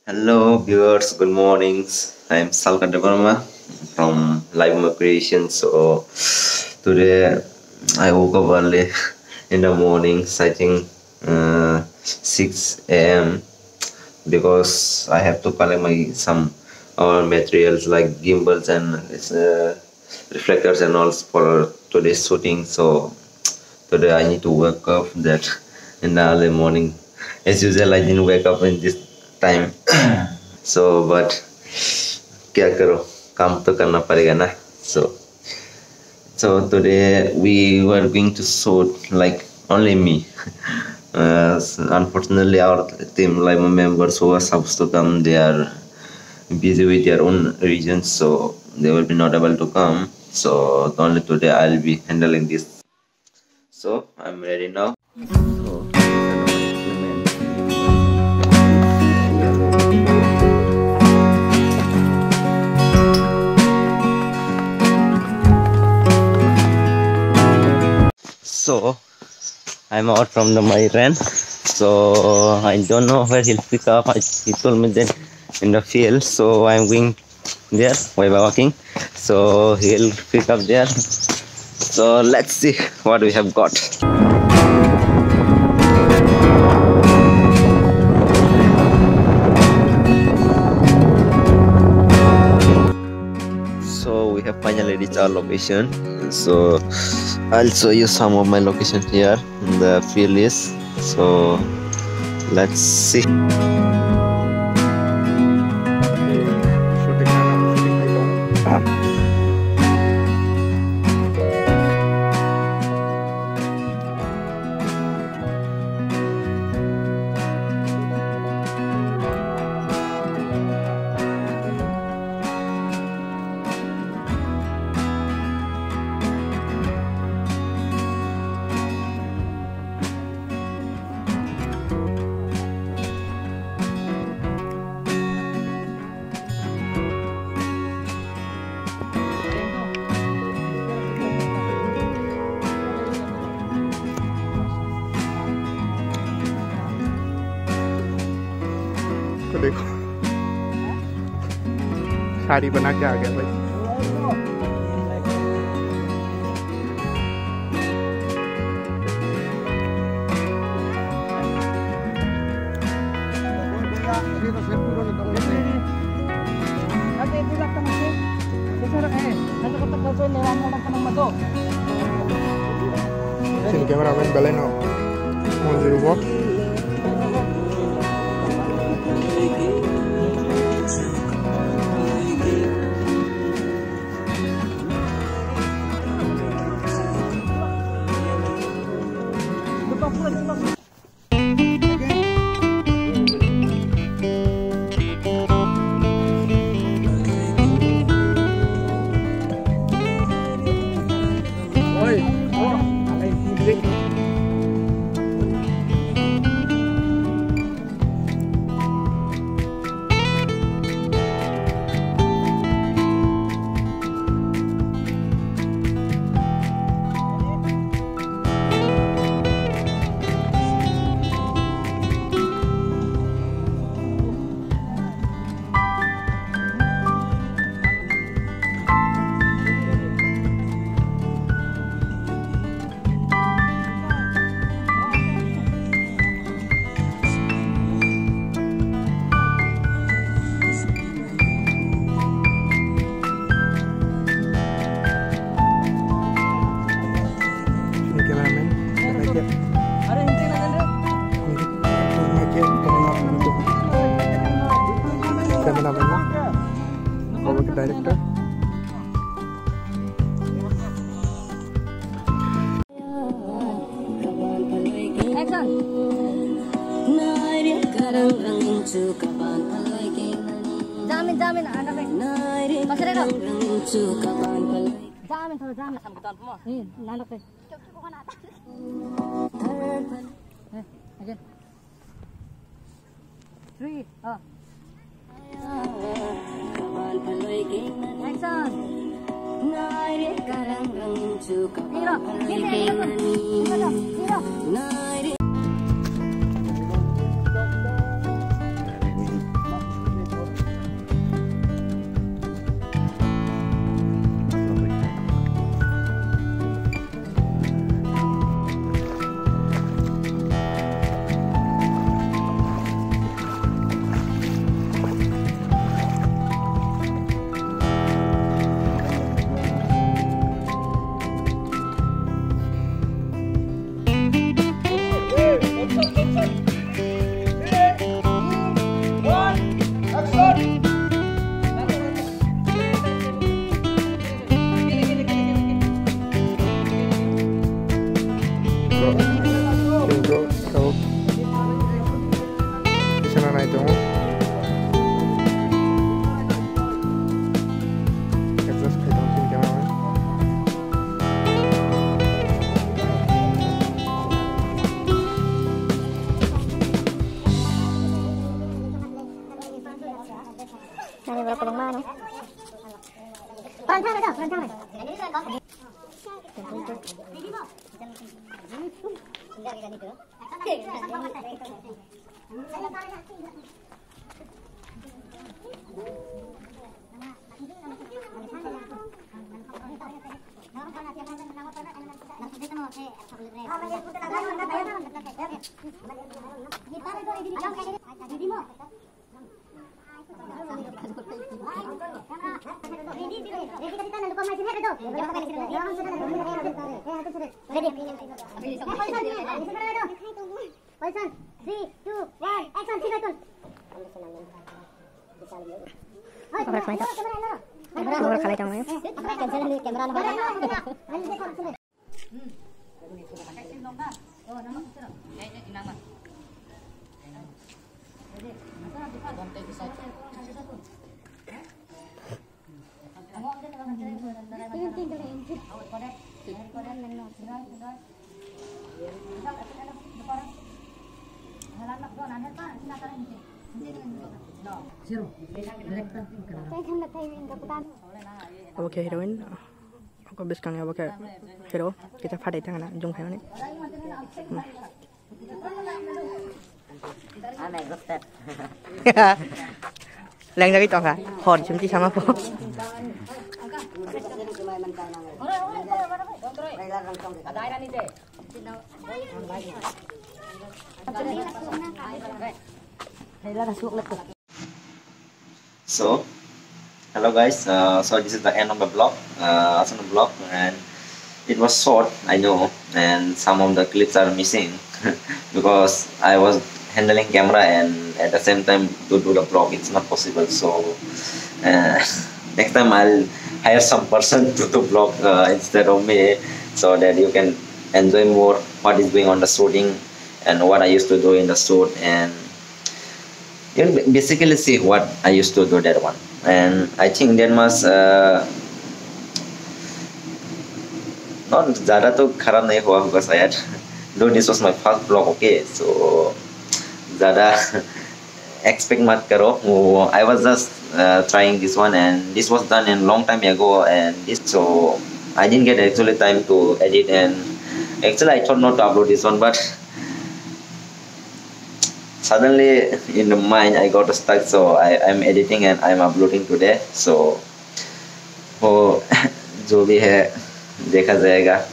Hello viewers, good mornings. I am Salka Devarma from Live Mo Creation. So today I woke up early in the morning, I think 6 a.m. because I have to collect my some materials like gimbals and reflectors and all for today's shooting. So today I need to wake up that in the early morning. As usual, I didn't wake up in this time. So but क्या करो काम तो करना पड़ेगा ना. So today we were going to shoot like only me. Unfortunately our team like members who are supposed to come, they are busy with their own reasons, so they will be not able to come. So only today I'll be handling this. So I'm ready now. So I'm out from my run, so I don't know where he'll pick up. He told me that in the field, so I'm going there by walking. So he'll pick up there. So let's see what we have got. So we have finally reached our location. So I'll show you some of my location here in the field list. So let's see. देखो साड़ी बना के आ गया भाई. Sini cameraman Baleno 101. Director. Jamin anak eh. Pasir ito. Jamin sama ketuan mo. Anak eh. Cukup kan atas. Again. 3. Oh. Action. Hero. Hero. itu. Adjust kayak dong sini kameramen. Này vừa có bóng ma nữa. Con thang nữa, con thang này. Poison, 3, 2, 1, action, action. Kamera kali trong đấy. Kamera Oke heroin. Aku habis kang ya pakai hero. Kita pada tangan nak jong hero ni. Lang lagi tong ka. Hot chim chi sama po. So, hello guys. So this is the end of the vlog, and it was short, I know, and some of the clips are missing because I was handling camera and at the same time to do the vlog it's not possible. So next time I'll hire some person to do vlog instead of me, so that you can enjoy more what is going on the shooting and what I used to do in the shoot, and you can basically see what I used to do that one. And I think that must not ज़्यादा तो खराब नहीं हुआ होगा शायद. Though this was my first vlog, okay, so ज़्यादा expect मत करो. I was just trying this one, and this was done a long time ago, and this, so I didn't get actually time to edit, and actually I thought not to upload this one, but suddenly in the mind I got stuck, so I'm editing and I'm uploading today. So वो जो भी है देखा जाएगा,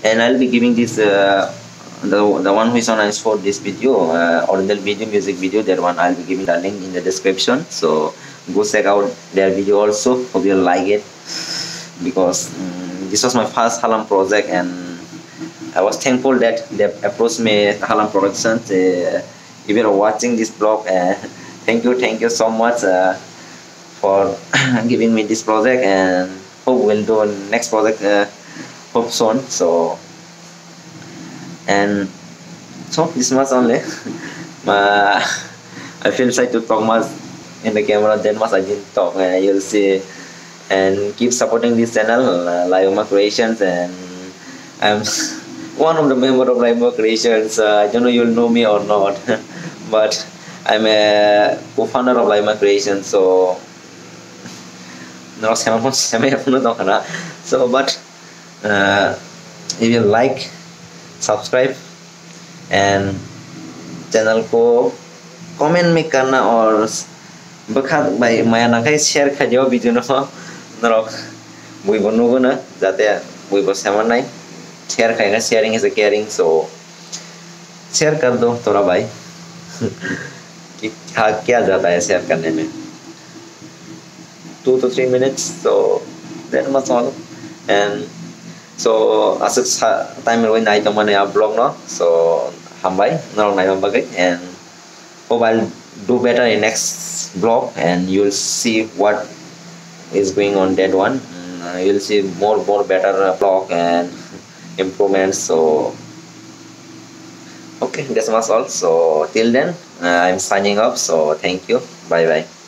and I'll be giving this the one who is on ice for this video, original video, music video, that one I'll be giving the link in the description, so go check out their video also. Hope you'll like it, because this was my first Halam project, and I was thankful that they approached me, Halam Productions. If you're watching this vlog, thank you so much for giving me this project, and hope we'll do next project hope soon. So this much only. I feel shy to talk much in the camera, that much I didn't talk. You'll see, and keep supporting this channel, Liveuma Creations, and I'm one of the members of Liveuma Creations. I don't know you'll know me or not, but I'm a co-founder of Liveuma Creations. So but if you like, subscribe, and channel को comment में करना, और बखात भाई मैं ना कहीं share कर जाओ वीडियो ना नरक बुई बनोगो ना जाते बुई बस हमार नहीं share करेंगे. Sharing is a caring, so share कर दो थोड़ा भाई. कि क्या जाता है share करने में, 2 to 3 minutes, so that much all. And so asik time when I don't want to vlog no, so hambai narong na bagay, and hope I'll do better in next vlog, and you'll see what is going on that one. You'll see more better vlog and improvements. So Okay, that's much all. So till then, I'm signing off. So thank you. Bye bye.